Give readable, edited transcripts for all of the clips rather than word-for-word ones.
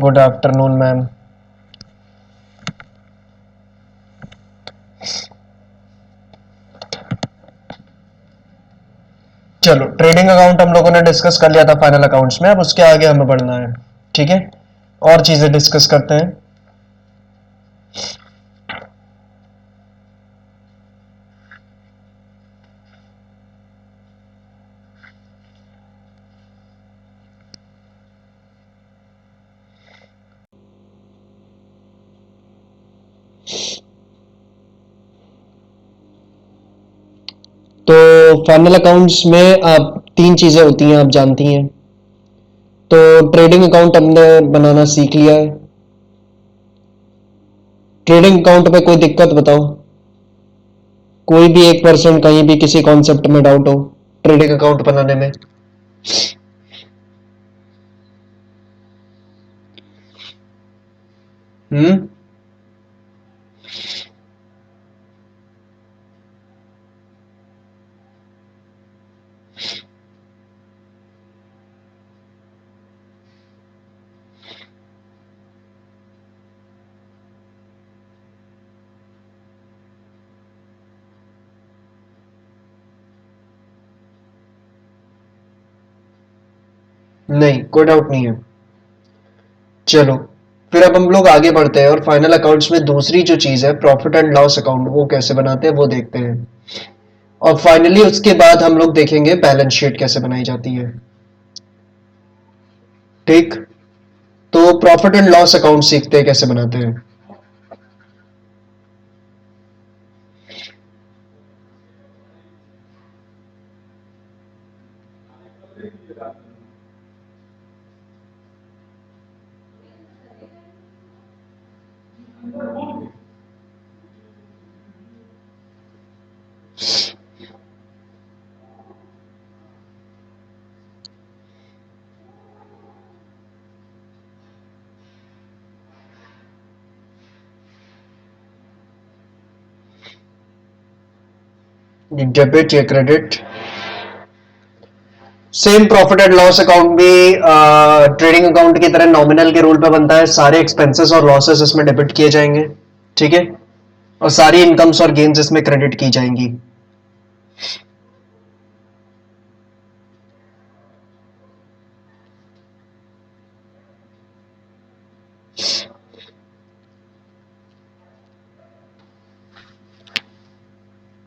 Good afternoon ma'am. चलो, trading account हम लोगों ने डिस्कस कर लिया था फाइनल अकाउंट्स में, अब उसके आगे हमें बढ़ना है। ठीक है, और चीजें डिस्कस करते हैं। तो फाइनल अकाउंट्स में आप तीन चीजें होती हैं, आप जानती हैं। तो ट्रेडिंग अकाउंट हमने बनाना सीख लिया है। ट्रेडिंग अकाउंट में कोई दिक्कत बताओ, कोई भी 1% कहीं भी किसी कॉन्सेप्ट में डाउट हो ट्रेडिंग अकाउंट बनाने में। हम्म, नहीं, कोई डाउट नहीं है। चलो, फिर अब हम लोग आगे बढ़ते हैं और फाइनल अकाउंट्स में दूसरी जो चीज है प्रॉफिट एंड लॉस अकाउंट, वो कैसे बनाते हैं वो देखते हैं। और फाइनली उसके बाद हम लोग देखेंगे बैलेंस शीट कैसे बनाई जाती है। ठीक, तो प्रॉफिट एंड लॉस अकाउंट सीखते हैं कैसे बनाते हैं। डेबिट या credit, same profit and loss account भी ट्रेडिंग अकाउंट की तरह नॉमिनल के रूल पे बनता है। सारे एक्सपेंसेस और लॉसेस इसमें डेबिट किए जाएंगे, ठीक है, और सारी इनकम्स और गेन्स इसमें क्रेडिट की जाएंगी।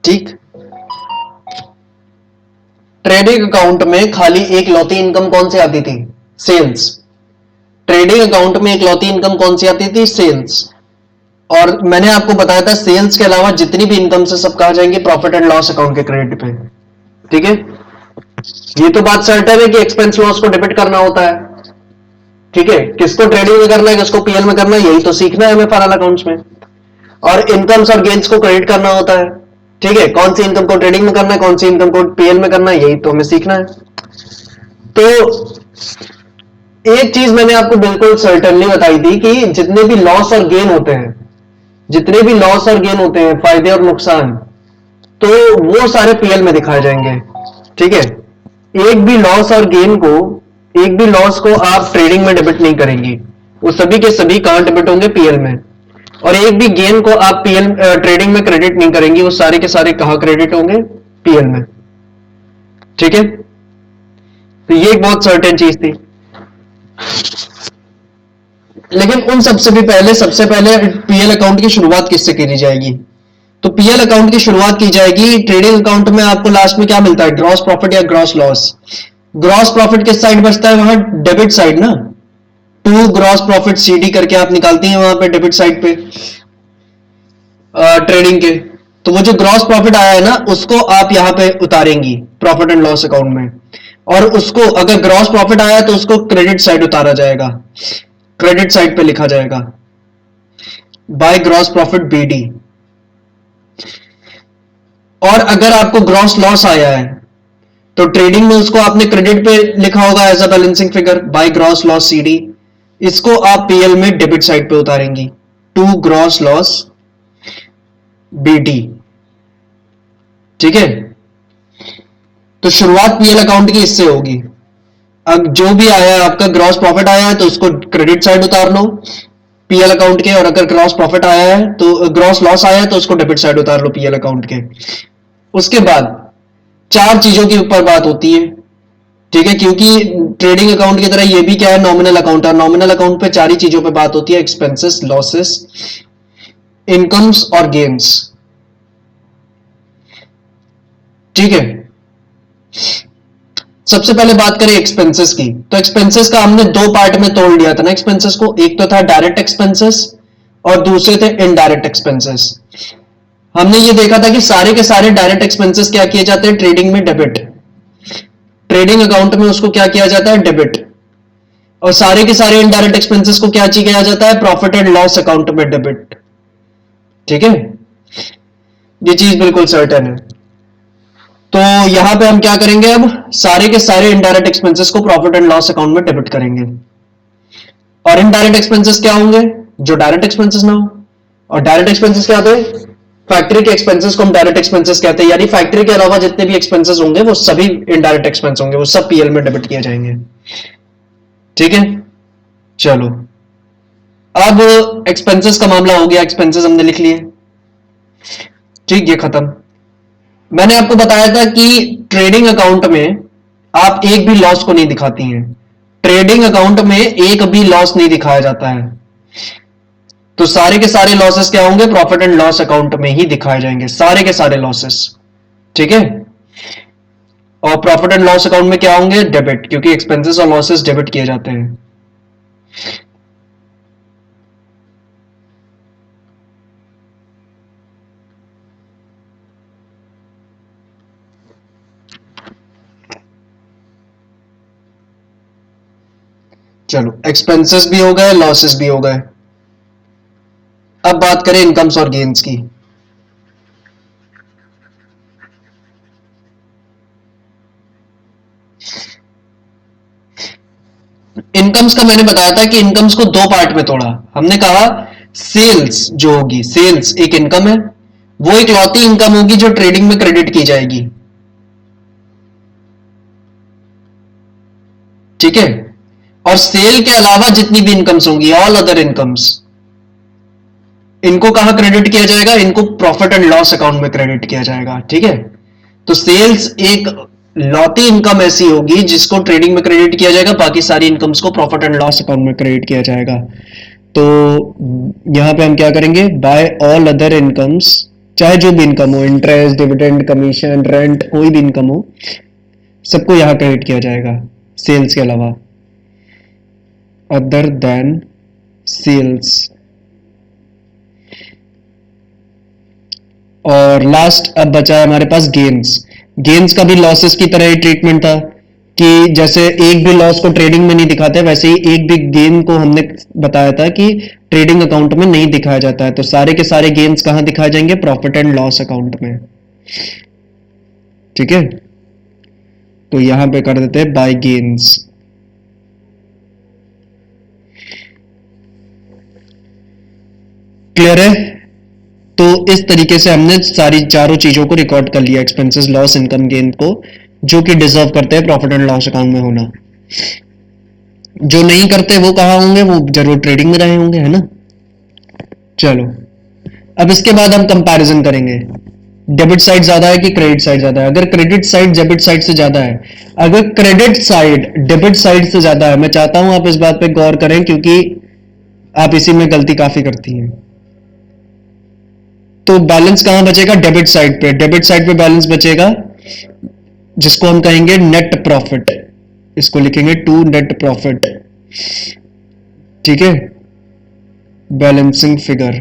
ठीक, ट्रेडिंग अकाउंट में खाली एक लौती इनकम कौन सी आती थी? सेल्स। ट्रेडिंग अकाउंट में एक लौती इनकम कौन सी आती थी? सेल्स। और मैंने आपको बताया था सेल्स के अलावा जितनी भी इनकम से सब कहा जाएंगे प्रॉफिट एंड लॉस अकाउंट के क्रेडिट पे। ठीक है, ये तो बात सर्टेन है कि एक्सपेंस लॉस को डेबिट करना होता है। ठीक है, किसको ट्रेडिंग में करना है, किसको पीएल में करना है, यही तो सीखना है हमें फाइनल अकाउंट्स में। और इनकम्स और गेन्स को क्रेडिट करना होता है। ठीक है, कौन सी इनकम को ट्रेडिंग में करना है, कौन सी इनकम को पीएल में करना है, यही तो हमें सीखना है। तो एक चीज मैंने आपको बिल्कुल सर्टेनली बताई थी कि जितने भी लॉस और गेन होते हैं, जितने भी लॉस और गेन होते हैं, फायदे और नुकसान, तो वो सारे पीएल में दिखाए जाएंगे। ठीक है, एक भी लॉस और गेन को, एक भी लॉस को आप ट्रेडिंग में डेबिट नहीं करेंगी, वो सभी के सभी कहां डेबिट होंगे? पीएल में। और एक भी गेन को आप पीएल ट्रेडिंग में क्रेडिट नहीं करेंगी, वो सारे के सारे कहां क्रेडिट होंगे? पीएल में। ठीक है, तो ये एक बहुत सर्टेन चीज थी। लेकिन उन सबसे भी पहले, सबसे पहले पीएल अकाउंट की शुरुआत किससे करी जाएगी? तो पीएल अकाउंट की शुरुआत की जाएगी, ट्रेडिंग अकाउंट में आपको लास्ट में क्या मिलता है? ग्रॉस प्रॉफिट या ग्रॉस लॉस। ग्रॉस प्रॉफिट किस साइड बचता है? वहां डेबिट साइड ना, टू ग्रॉस प्रॉफिट सीडी करके आप निकालती हैं वहां पे डेबिट साइड पे ट्रेडिंग के। तो वो जो ग्रॉस प्रॉफिट आया है ना, उसको आप यहां पे उतारेंगी प्रॉफिट एंड लॉस अकाउंट में। और उसको अगर ग्रॉस प्रॉफिट आया तो उसको क्रेडिट साइड उतारा जाएगा, क्रेडिट साइड पे लिखा जाएगा बाय ग्रॉस प्रॉफिट बीडी। और अगर आपको ग्रॉस लॉस आया है तो ट्रेडिंग में उसको आपने क्रेडिट पे लिखा होगा as a balancing figure by gross loss CD. इसको आप पीएल में डेबिट साइड पे उतारेंगी, टू ग्रॉस लॉस बीडी। ठीक है, तो शुरुआत पीएल अकाउंट की इससे होगी। अब जो भी आया है आपका ग्रॉस प्रॉफिट आया है तो उसको क्रेडिट साइड उतार लो पीएल अकाउंट के, और अगर ग्रॉस प्रॉफिट आया है तो ग्रॉस लॉस आया है तो उसको डेबिट साइड उतार लो पीएल अकाउंट के। उसके बाद चार चीजों के ऊपर बात होती है, ठीक है, क्योंकि ट्रेडिंग अकाउंट की तरह ये भी क्या है, नॉमिनल अकाउंट है। नॉमिनल अकाउंट पे चार ही चीजों पे बात होती है, एक्सपेंसेस, लॉसेस, इनकम्स और गेन्स, ठीक है। सबसे पहले बात करें एक्सपेंसेस की, तो एक्सपेंसेस का हमने दो पार्ट में तोड़ लिया था ना एक्सपेंसेस को, एक तो था डायरेक्ट एक्सपेंसेस और दूसरे थे इनडायरेक्ट एक्सपेंसेस। हमने ये देखा था कि सारे के सारे डायरेक्ट एक्सपेंसेस क्या किए जाते हैं, ट्रेडिंग में डेबिट, ट्रेडिंग अकाउंट में उसको क्या किया जाता है, डेबिट। और सारे के सारे इनडायरेक्ट एक्सपेंसेस को क्या किया जाता है, प्रॉफिट एंड लॉस अकाउंट में डेबिट, ठीक है। ये चीज बिल्कुल सर्टेन है। तो यहां पे हम क्या करेंगे, अब सारे के सारे इनडायरेक्ट एक्सपेंसेस को प्रॉफिट एंड लॉस अकाउंट में डेबिट करेंगे। और इनडायरेक्ट एक्सपेंसेस क्या होंगे, जो डायरेक्ट एक्सपेंसेस ना हो। और डायरेक्ट एक्सपेंसेस क्या होते हैं, फैक्ट्री के एक्सपेंसेस को हम डायरेक्ट एक्सपेंसेस कहते हैं, यानी फैक्ट्री के अलावा जितने भी एक्सपेंसेस होंगे वो सभी इनडायरेक्ट एक्सपेंस होंगे, वो सब पीएल में डेबिट किए जाएंगे, ठीक है। चलो, अब एक्सपेंसेस का मामला हो गया, एक्सपेंसेस हमने लिख लिए, ठीक, ये खत्म। मैंने आपको बताया था कि ट्रेडिंग अकाउंट में आप एक भी लॉस को नहीं दिखाती हैं, ट्रेडिंग अकाउंट में एक भी लॉस नहीं दिखाया जाता है। तो सारे के सारे लॉसेस क्या होंगे, प्रॉफिट एंड लॉस अकाउंट में ही दिखाए जाएंगे, सारे के सारे लॉसेस, ठीक है। और प्रॉफिट एंड लॉस अकाउंट में क्या होंगे, डेबिट, क्योंकि एक्सपेंसेस और लॉसेस डेबिट किए जाते हैं। चलो, एक्सपेंसेस भी हो गए, लॉसेस भी हो गए। अब बात करें इनकम्स और गेन्स की। इनकम्स का मैंने बताया था कि इनकम्स को दो पार्ट में तोड़ा। हमने कहा सेल्स जो होगी, सेल्स एक इनकम है, वो एक लौती इनकम होगी जो ट्रेडिंग में क्रेडिट की जाएगी, ठीक है। और सेल के अलावा जितनी भी इनकम्स होंगी, ऑल अदर इनकम्स, इनको कहां क्रेडिट किया जाएगा, इनको प्रॉफिट एंड लॉस अकाउंट में क्रेडिट किया जाएगा, ठीक है। तो सेल्स एक लौती इनकम ऐसी होगी जिसको ट्रेडिंग में क्रेडिट किया जाएगा, बाकी सारी इनकम्स को प्रॉफिट एंड लॉस अकाउंट में क्रेडिट किया जाएगा। तो यहां पे हम क्या करेंगे, बाय ऑल अदर इनकम्स, चाहे जो भी इनकम हो, इंटरेस्ट, डिविडेंड, कमीशन, रेंट, कोई भी इनकम हो, सबको यहां क्रेडिट किया जाएगा सेल्स के अलावा, अदर देन सेल्स। और लास्ट अब बचा है हमारे पास गेन्स। गेन्स का भी लॉसेस की तरह ही ट्रीटमेंट था, कि जैसे एक भी लॉस को ट्रेडिंग में नहीं दिखाते, वैसे ही एक भी गेन को हमने बताया था कि ट्रेडिंग अकाउंट में नहीं दिखाया जाता है। तो सारे के सारे गेन्स कहां दिखाए जाएंगे, प्रॉफिट एंड लॉस अकाउंट में, ठीक है। तो यहां पे कर देते हैं बाय गेन्स। क्लियर है। तो इस तरीके से हमने सारी चारों चीजों को रिकॉर्ड कर लिया, एक्सपेंसेस, लॉस, इनकम, गेन को, जो कि डिजर्व करते हैं प्रॉफिट एंड लॉस अकाउंट में होना। जो नहीं करते वो कहां होंगे, वो जरूर ट्रेडिंग में रहे होंगे, है ना। चलो, अब इसके बाद हम कंपैरिजन करेंगे, डेबिट साइड ज्यादा है कि क्रेडिट साइड ज्यादा है। अगर क्रेडिट साइड डेबिट साइड से ज्यादा है, अगर क्रेडिट साइड डेबिट साइड से ज्यादा है, मैं चाहता हूं आप इस बात पे गौर करें क्योंकि आप इसी में गलती काफी करती हैं। तो बैलेंस कहां बचेगा, डेबिट साइड पे, डेबिट साइड पे बैलेंस बचेगा जिसको हम कहेंगे नेट प्रॉफिट, इसको लिखेंगे टू नेट प्रॉफिट, ठीक है, बैलेंसिंग फिगर।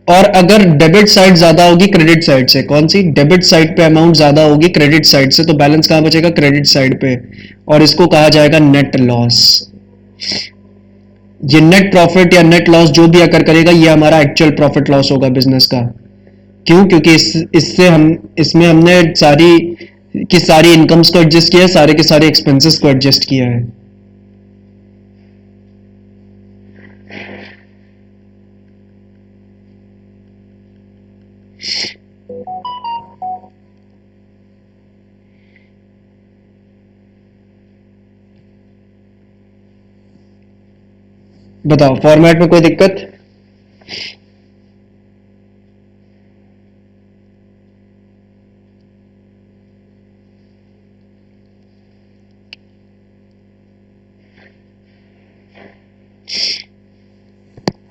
और अगर डेबिट साइड ज्यादा होगी क्रेडिट साइड से, कौन सी, डेबिट साइड पे अमाउंट ज्यादा होगी क्रेडिट साइड से, तो बैलेंस कहां बचेगा, क्रेडिट साइड पे, और इसको कहा जाएगा नेट लॉस। ये नेट प्रॉफिट या नेट लॉस जो भी अकर करेगा, ये हमारा एक्चुअल प्रॉफिट लॉस होगा बिजनेस का। क्यों, क्योंकि इससे हम इसमें हमने सारी की सारी इनकम्स को एडजस्ट किया है, सारे के सारे एक्सपेंसेस को एडजस्ट किया है। बताओ फॉर्मेट में कोई दिक्कत?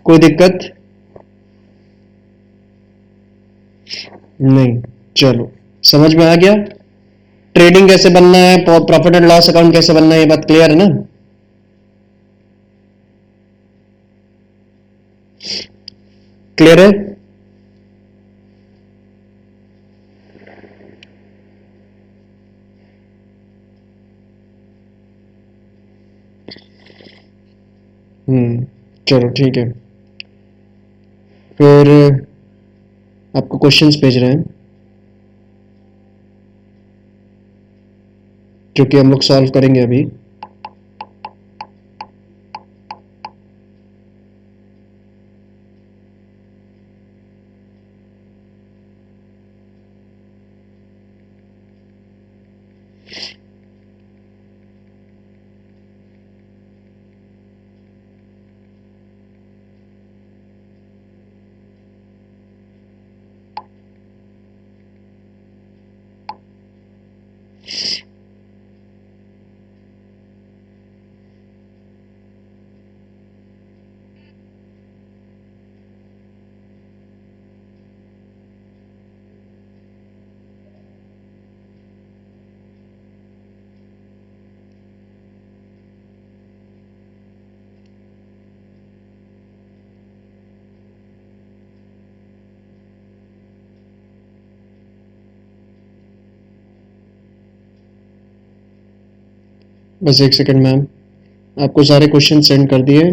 कोई दिक्कत नहीं? चलो, समझ में आ गया ट्रेडिंग कैसे बनना है, प्रॉफिट एंड लॉस अकाउंट कैसे बनना है, ये बात क्लियर है ना? क्लियर है? चलो ठीक है। फिर आपको क्वेश्चंस भेज रहे हैं जो कि हम लोग सॉल्व करेंगे अभी। बस एक सेकंड मैम, आपको सारे क्वेश्चन सेंड कर दिए।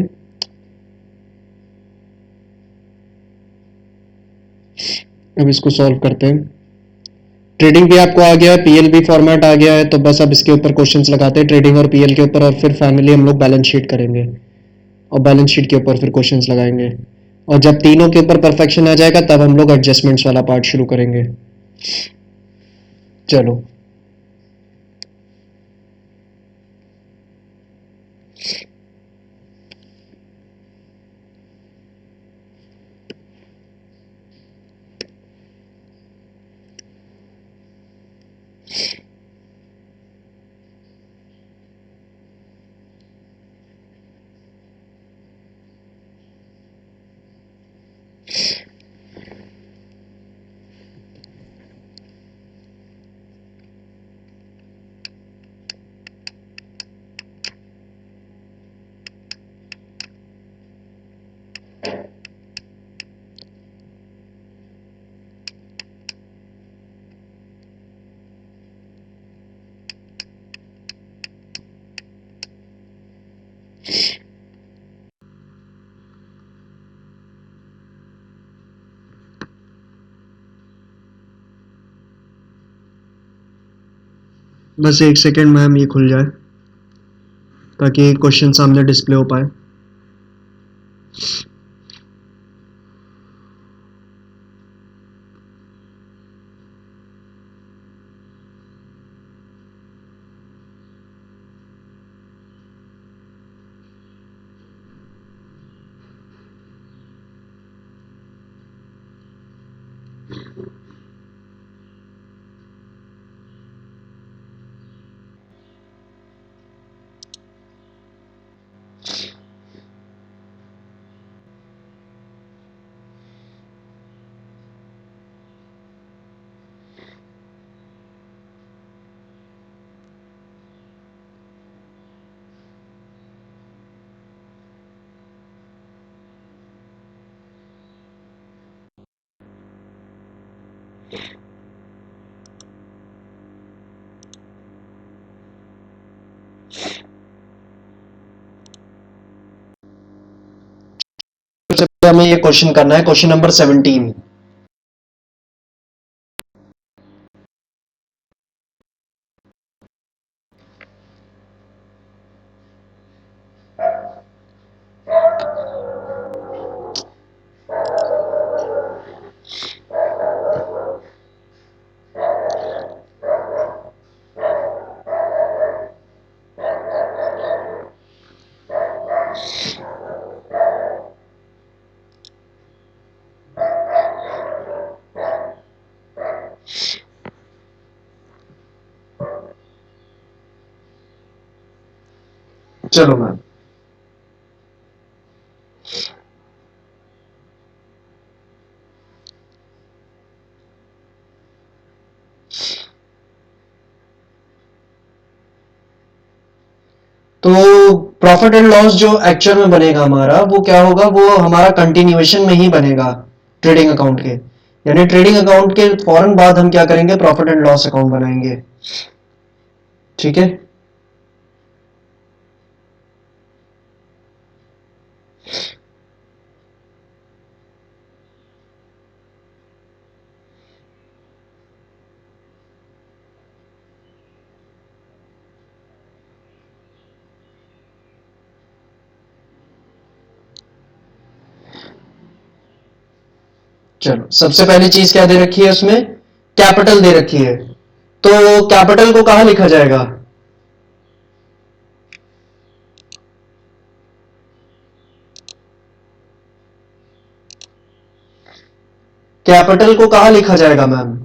अब इसको सॉल्व करते हैं। ट्रेडिंग भी आपको आ गया है, पीएल भी फॉर्मेट आ गया है, तो बस अब इसके ऊपर क्वेश्चंस लगाते हैं ट्रेडिंग और पीएल के ऊपर, और फिर फाइनली हम लोग बैलेंस शीट करेंगे और बैलेंस शीट के ऊपर फिर क्वेश्चंस लगाएंगे। और जब तीनों के ऊपर परफेक्शन आ जाएगा तब हम लोग एडजस्टमेंट्स वाला पार्ट शुरू करेंगे। चलो, बस एक सेकेंड मैम, ये खुल जाए ताकि क्वेश्चन सामने डिस्प्ले हो पाए। सबसे पहले हमें ये क्वेश्चन करना है, क्वेश्चन नंबर 17। चलो मैम, तो प्रॉफिट एंड लॉस जो एक्चुअल में बनेगा हमारा, वो क्या होगा, वो हमारा कंटिन्यूएशन में ही बनेगा ट्रेडिंग अकाउंट के। यानी ट्रेडिंग अकाउंट के फौरन बाद हम क्या करेंगे, प्रॉफिट एंड लॉस अकाउंट बनाएंगे। ठीक है, चलो सबसे पहली चीज क्या दे रखी है उसमें, कैपिटल दे रखी है। तो कैपिटल को कहां लिखा जाएगा, कैपिटल को कहां लिखा जाएगा मैम,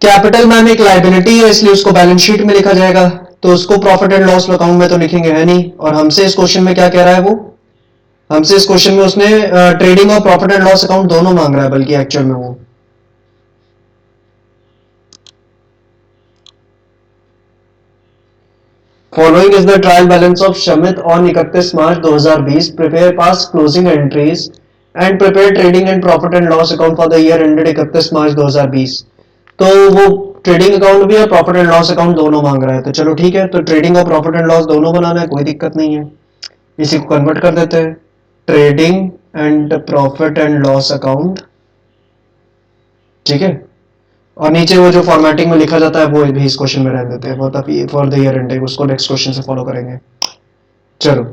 कैपिटल मैम एक लाइबिलिटी है, इसलिए उसको बैलेंस शीट में लिखा जाएगा। तो उसको प्रॉफिट एंड लॉस अकाउंट में तो लिखेंगे है नहीं। और हमसे इस क्वेश्चन में क्या कह रहा है वो, हमसे इस क्वेश्चन में उसने ट्रेडिंग और प्रॉफिट एंड लॉस अकाउंट दोनों मांग रहा है, बल्कि एक्चुअल में वो following is the trial balance of Shamit on 31 March 2020, prepare pass closing entries and prepare trading and profit and loss account for the year ended 31 मार्च 2020। तो वो ट्रेडिंग अकाउंट भी और प्रॉफिट एंड लॉस अकाउंट दोनों मांग रहा है। तो चलो ठीक है, तो ट्रेडिंग और प्रॉफिट एंड लॉस दोनों बनाना है, कोई दिक्कत नहीं है। इसी को कन्वर्ट कर देते हैं, trading and profit and loss account. ठीक है, और नीचे वो जो फॉर्मेटिंग में लिखा जाता है वो भी इस क्वेश्चन में रह देते हैं, मतलब फॉर द ईयर एंडिंग उसको नेक्स्ट क्वेश्चन से फॉलो करेंगे। चलो,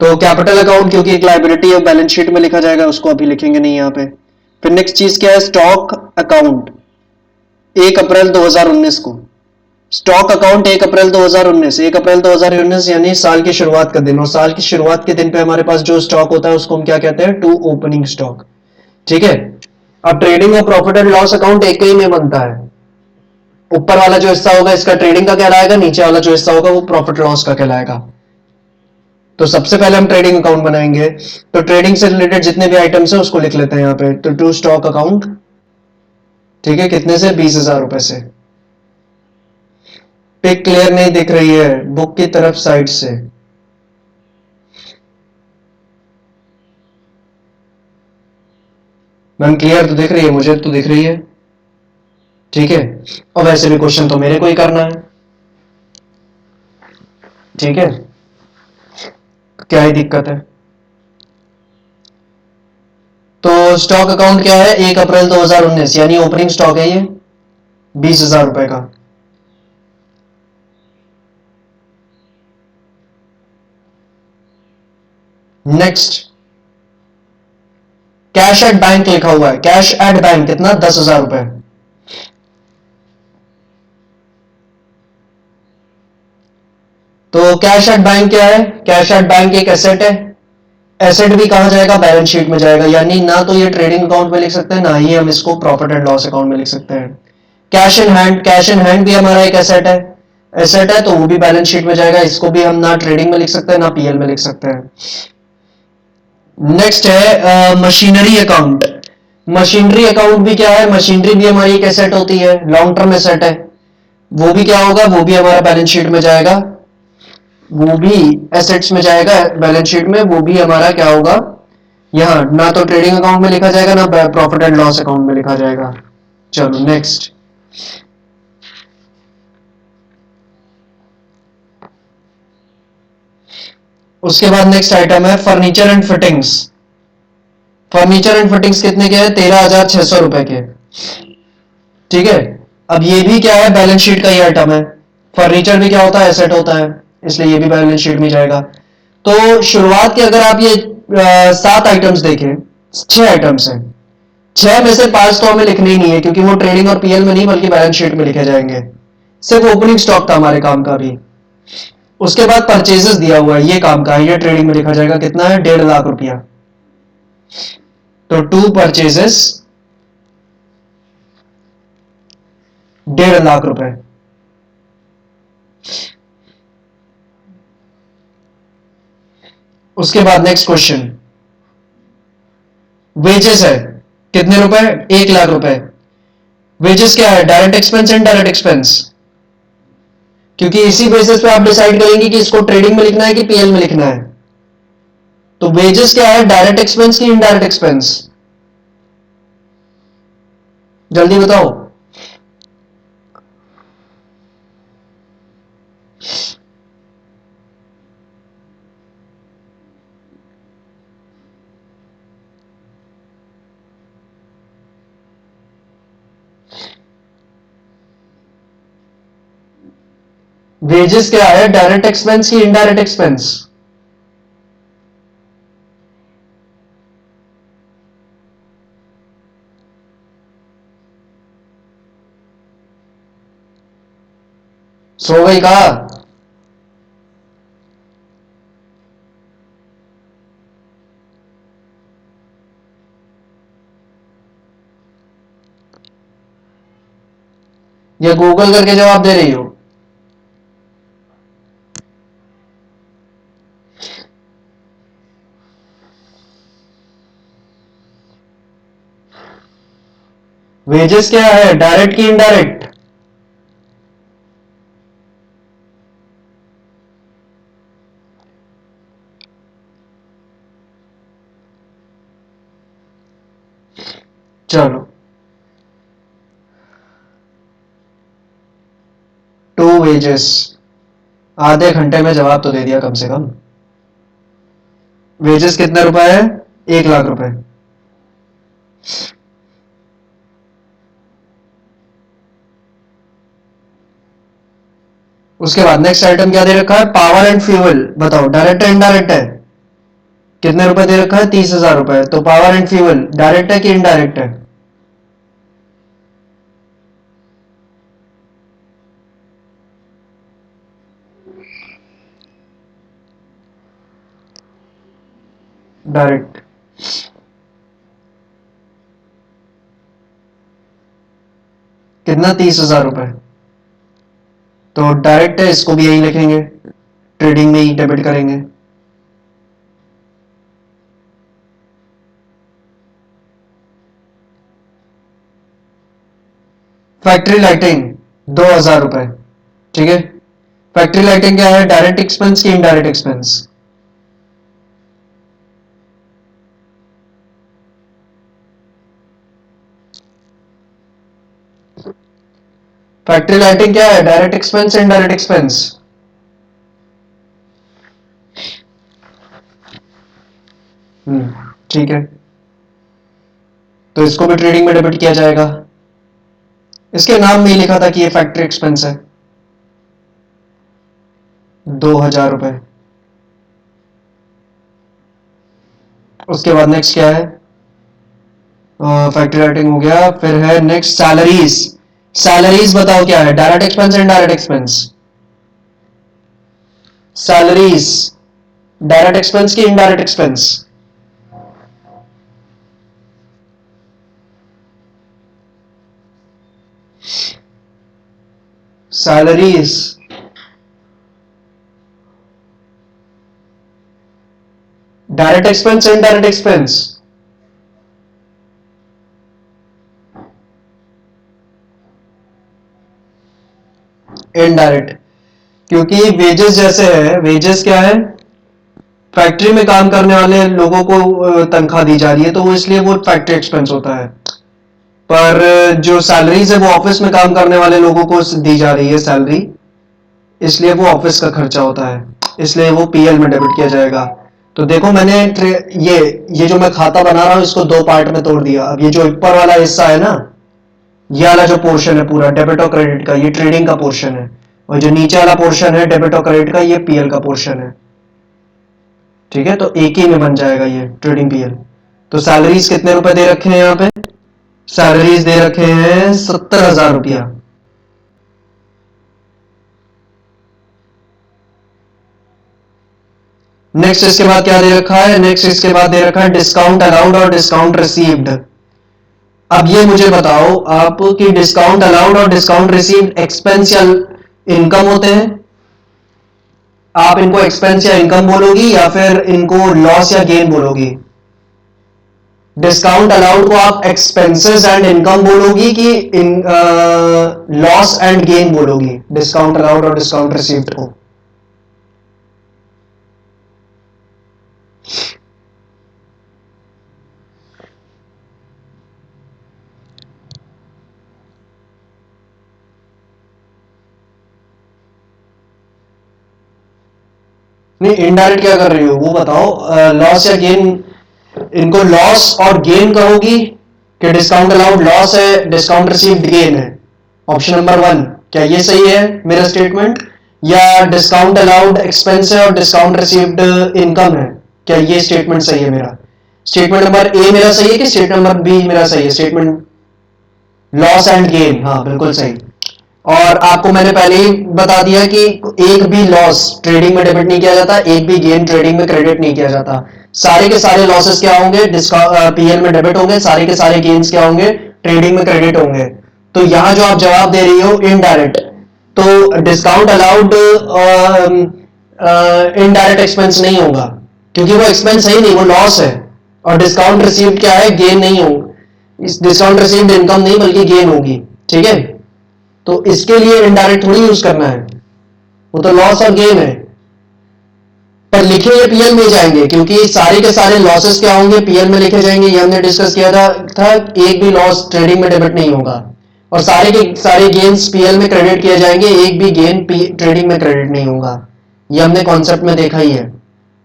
तो कैपिटल अकाउंट क्योंकि एक लाइबिलिटी है, बैलेंस शीट में लिखा जाएगा, उसको अभी लिखेंगे नहीं यहाँ पे। फिर नेक्स्ट चीज क्या है, स्टॉक अकाउंट 1 अप्रैल 2019 को, स्टॉक अकाउंट 1 अप्रैल 2019, 1 अप्रैल 2019 यानी साल की शुरुआत का दिन, और साल की शुरुआत के दिन पे हमारे पास जो स्टॉक होता है उसको हम क्या कहते हैं, टू ओपनिंग स्टॉक। ठीक है, अब ट्रेडिंग और प्रॉफिट एंड लॉस अकाउंट एक ही में बनता है। ऊपर वाला जो हिस्सा होगा इसका ट्रेडिंग का कहलाएगा, नीचे वाला जो हिस्सा होगा वो प्रॉफिट लॉस का कहलाएगा। तो सबसे पहले हम ट्रेडिंग अकाउंट बनाएंगे। तो ट्रेडिंग से रिलेटेड जितने भी आइटम्स है उसको लिख लेते हैं यहाँ पे। तो टू स्टॉक अकाउंट, ठीक है, कितने से, 20,000 रुपए से। पिक क्लियर नहीं दिख रही है बुक की तरफ साइड से, मैम क्लियर तो दिख रही है, मुझे तो दिख रही है। ठीक है, और वैसे भी क्वेश्चन तो मेरे को ही करना है। ठीक है, क्या ही दिक्कत है। तो स्टॉक अकाउंट क्या है, 1 अप्रैल 2019 यानी ओपनिंग स्टॉक है ये, 20,000 रुपए का। नेक्स्ट, कैश एट बैंक लिखा हुआ है, कैश एट बैंक कितना, 10,000 रुपए। तो कैश एट बैंक क्या है, कैश एट बैंक एक एसेट है। एसेट भी कहा जाएगा, बैलेंस शीट में जाएगा, यानी ना तो ये ट्रेडिंग अकाउंट में लिख सकते हैं, ना ही हम इसको प्रॉफिट एंड लॉस अकाउंट में लिख सकते हैं। Cash in hand, cash in hand भी हमारा एक एसेट है, एसेट है तो वो भी बैलेंस शीट में जाएगा, इसको भी हम ना ट्रेडिंग में लिख सकते हैं ना पीएल में लिख सकते हैं। नेक्स्ट है मशीनरी अकाउंट। मशीनरी अकाउंट भी क्या है, मशीनरी भी हमारी एक एसेट होती है, लॉन्ग टर्म एसेट है। वो भी क्या होगा, वो भी हमारा बैलेंस शीट में जाएगा, वो भी एसेट्स में जाएगा बैलेंस शीट में, वो भी हमारा क्या होगा, यहाँ ना तो ट्रेडिंग अकाउंट में लिखा जाएगा ना प्रॉफिट एंड लॉस अकाउंट में लिखा जाएगा। चलो नेक्स्ट, उसके बाद नेक्स्ट आइटम है furniture and fittings. Furniture and fittings कितने के हैं, 13,600 रुपए के। ठीक है, अब ये भी क्या है, बैलेंस शीट का ही आइटम है। फर्नीचर भी क्या होता है, एसेट होता है, इसलिए ये भी बैलेंस शीट में जाएगा। तो शुरुआत के अगर आप ये 7 आइटम्स देखें, 6 आइटम्स हैं, 6 में से 5 तो हमें लिखने ही नहीं है, क्योंकि वो ट्रेडिंग और पीएल में नहीं बल्कि बैलेंस शीट में लिखे जाएंगे। सिर्फ ओपनिंग स्टॉक था हमारे काम का भी। उसके बाद परचेजेस दिया हुआ है, ये काम का है, ये ट्रेडिंग में लिखा जाएगा, कितना है, 1.5 लाख रुपया। तो टू परचेजेस 1.5 लाख रुपए। उसके बाद नेक्स्ट क्वेश्चन, वेजेस है कितने रुपए, 1 लाख रुपए। वेजेस क्या है, direct expense and direct expense, क्योंकि इसी बेसिस पे आप डिसाइड करेंगे कि इसको ट्रेडिंग में लिखना है कि पीएल में लिखना है। तो वेजेस क्या है, डायरेक्ट एक्सपेंस की इनडायरेक्ट एक्सपेंस, जल्दी बताओ। वेजेस क्या है, डायरेक्ट एक्सपेंस की इनडायरेक्ट एक्सपेंस। सो गई कहा, या गूगल करके जवाब दे रही हो। वेजेस क्या है, डायरेक्ट की इनडायरेक्ट। चलो, टू वेजेस, आधे घंटे में जवाब तो दे दिया कम से कम। वेजेस कितने रुपए है, 1 लाख रुपए। उसके बाद नेक्स्ट आइटम क्या दे रखा है, पावर एंड फ्यूल, बताओ डायरेक्ट है इनडायरेक्ट है। कितने रुपए दे रखा है, 30,000 रुपए। तो पावर एंड फ्यूल डायरेक्ट है कि इनडायरेक्ट है। डायरेक्ट। कितना, 30,000 रुपए। तो डायरेक्ट है, इसको भी यही लिखेंगे, ट्रेडिंग में ही डेबिट करेंगे। फैक्ट्री लाइटिंग 2,000 रुपए, ठीक है। फैक्ट्री लाइटिंग क्या है, डायरेक्ट एक्सपेंस की इनडायरेक्ट एक्सपेंस। फैक्ट्री लाइटिंग क्या है, डायरेक्ट एक्सपेंस इनडायरेक्ट एक्सपेंस। ठीक है, तो इसको भी ट्रेडिंग में डेबिट किया जाएगा। इसके नाम में ही लिखा था कि ये फैक्ट्री एक्सपेंस है, 2,000 रुपए। उसके बाद नेक्स्ट क्या है, फैक्ट्री राइटिंग हो गया, फिर है नेक्स्ट सैलरीज। सैलरीज बताओ क्या है, direct expense and direct expense. Salaries direct expense की indirect expense. Salaries direct expense indirect expense. Indirect, क्योंकि वेजेस जैसे है, वेजेस क्या है, फैक्ट्री में काम करने वाले लोगों को तनख्वाह दी जा रही है, तो वो इसलिए वो फैक्ट्री एक्सपेंस होता है। पर जो सैलरीज है वो ऑफिस में काम करने वाले लोगों को दी जा रही है सैलरी, इसलिए वो ऑफिस का खर्चा होता है, इसलिए वो पीएल में डेबिट किया जाएगा। तो देखो मैंने ये जो मैं खाता बना रहा हूं इसको दो पार्ट में तोड़ दिया। अब ये जो ऊपर वाला हिस्सा है ना, ये वाला जो पोर्शन है पूरा डेबिट और क्रेडिट का, ये ट्रेडिंग का पोर्शन है, और जो नीचे वाला पोर्शन है डेबिट और क्रेडिट का, ये पीएल का पोर्शन है। ठीक है, तो एक ही में बन जाएगा ये ट्रेडिंग पीएल। तो सैलरीज कितने रुपए दे रखे हैं यहाँ पे, सैलरीज दे रखे हैं 70,000 रुपया। नेक्स्ट इसके बाद क्या दे रखा है, नेक्स्ट इसके बाद दे रखा है डिस्काउंट अलाउड और डिस्काउंट रिसीव्ड। अब ये मुझे बताओ आप कि डिस्काउंट अलाउड और डिस्काउंट रिसीव्ड एक्सपेंस या इनकम होते हैं। आप इनको एक्सपेंस या इनकम बोलोगी या फिर इनको लॉस या गेन बोलोगी? डिस्काउंट अलाउड को आप एक्सपेंसेस एंड इनकम बोलोगी कि इन लॉस एंड गेन बोलोगी? डिस्काउंट अलाउड और डिस्काउंट रिसीव्ड को नहीं, इनडायरेक्ट क्या कर रही हो वो बताओ। लॉस या गेन, इनको लॉस और गेन कहोगी कि डिस्काउंट अलाउड लॉस है, डिस्काउंट रिसीव्ड गेन है? ऑप्शन नंबर 1, क्या ये सही है मेरा स्टेटमेंट? या डिस्काउंट अलाउड एक्सपेंस है और डिस्काउंट रिसीव्ड इनकम है? क्या ये स्टेटमेंट सही है मेरा? स्टेटमेंट नंबर ए मेरा सही है कि स्टेटमेंट नंबर बी मेरा सही है? स्टेटमेंट लॉस एंड गेन, हाँ बिल्कुल सही। और आपको मैंने पहले ही बता दिया कि एक भी लॉस ट्रेडिंग में डेबिट नहीं किया जाता, एक भी गेन ट्रेडिंग में क्रेडिट नहीं किया जाता। सारे के सारे लॉसेस क्या होंगे? पीएल में डेबिट होंगे, सारे के सारे गेन्स क्या होंगे? ट्रेडिंग में क्रेडिट होंगे। तो यहां जो आप जवाब दे रही हो इनडायरेक्ट, तो डिस्काउंट अलाउड इनडायरेक्ट एक्सपेंस नहीं होगा, क्योंकि वो एक्सपेंस है ही नहीं, वो लॉस है। और डिस्काउंट रिसीव्ड क्या है? गेन नहीं होगा। इस डिस्काउंट रिसीव्ड इनकम नहीं बल्कि गेन होगी, ठीक है? तो इसके लिए इनडायरेक्ट थोड़ी यूज करना है, वो तो लॉस और गेन है। पर लिखे ये पीएल में जाएंगे, क्योंकि सारे के सारे लॉसेस क्या होंगे? पीएल में लिखे जाएंगे। ये हमने डिस्कस किया था एक भी लॉस ट्रेडिंग में डेबिट नहीं होगा, और सारे के सारे गेन्स पीएल में क्रेडिट किए जाएंगे, एक भी गेन ट्रेडिंग में क्रेडिट नहीं होगा। ये हमने कॉन्सेप्ट में देखा ही है।